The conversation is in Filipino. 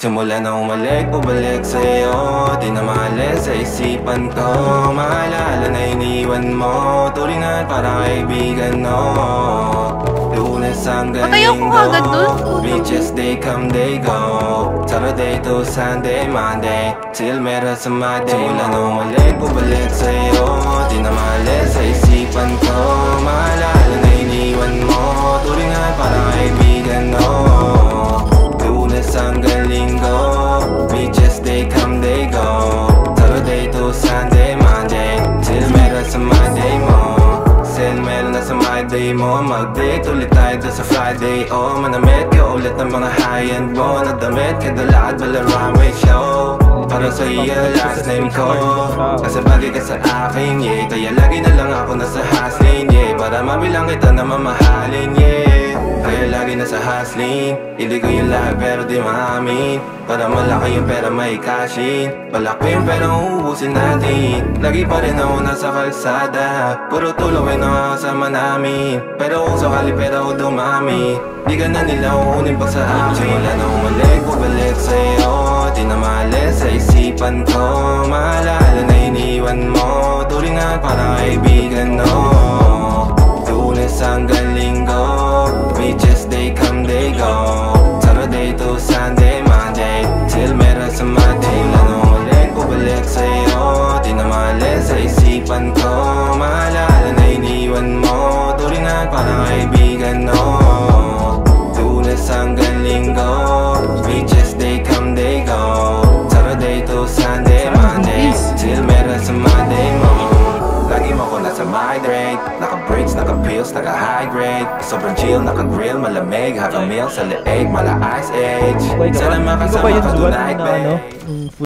Simula na umalik, bumalik sa'yo. Di na maalala sa isipan ko. Maalala na iniwan mo. Turingan parang kaibigan, no. Lunes hanggang Linggo, beaches they come, they go. Saturday to Sunday, Monday, till meron sa Monday. Simula na umalik, bumalik sa'yo. Di na maalala sa isipan ko. Maalala na iniwan mo. Turingan parang kaibigan, no. Lunes hanggang Linggo, beaches they come, they go. Saturday to Sunday, Monday, till meron sa Monday mo. Sale meron na sa Monday mo. Mag-date ulit tayo doon sa Friday. Oh, manamit ka ulit ng mga high-end mo. Nadamit ka dalakad bala runway show. Para sa iyo last name ko. Kasi bagay ka sa akin, yeah. Kaya lagi na lang ako nasa hustling, yeah. Para mabilang kita na mamahalin, yeah. Kaya lagi nasa hustling. Hindi ko yung lahat pero di maamin. Para malaki yung pera may cashin. Palaki yung pera uubusin natin. Lagi pa rin ako nasa kalsada. Puro tulong ay nakakasama namin. Pero kung sakali pera ko dumami, di ka na nila uunin pag sa amin. Simula na umalik, bumalik sa'yo. Di na maalala sa isipan ko. Maalala na iniwan mo. Turingan parang kaibigan, no. Lunes hanggang Linggo, beaches they come, they go. Saturday to Sunday, Monday, till meron sa Monday. Simula na umalik, bumalik sa'yo. Di na maalala sa isipan ko. Maalala na iniwan mo. Turingan parang kaibigan, no. Lunes hanggang Linggo, beaches they come, they go. Saturday to Sunday, Monday, till meron sa Monday mo. Lagi mo ko nasa migrate. Naka-breaks, naka-pills, naka-high grade. Sobrang chill, naka-grill, malamig. Have a meal sa leeg, mala ice age. Sana makasama ka tonight, babe.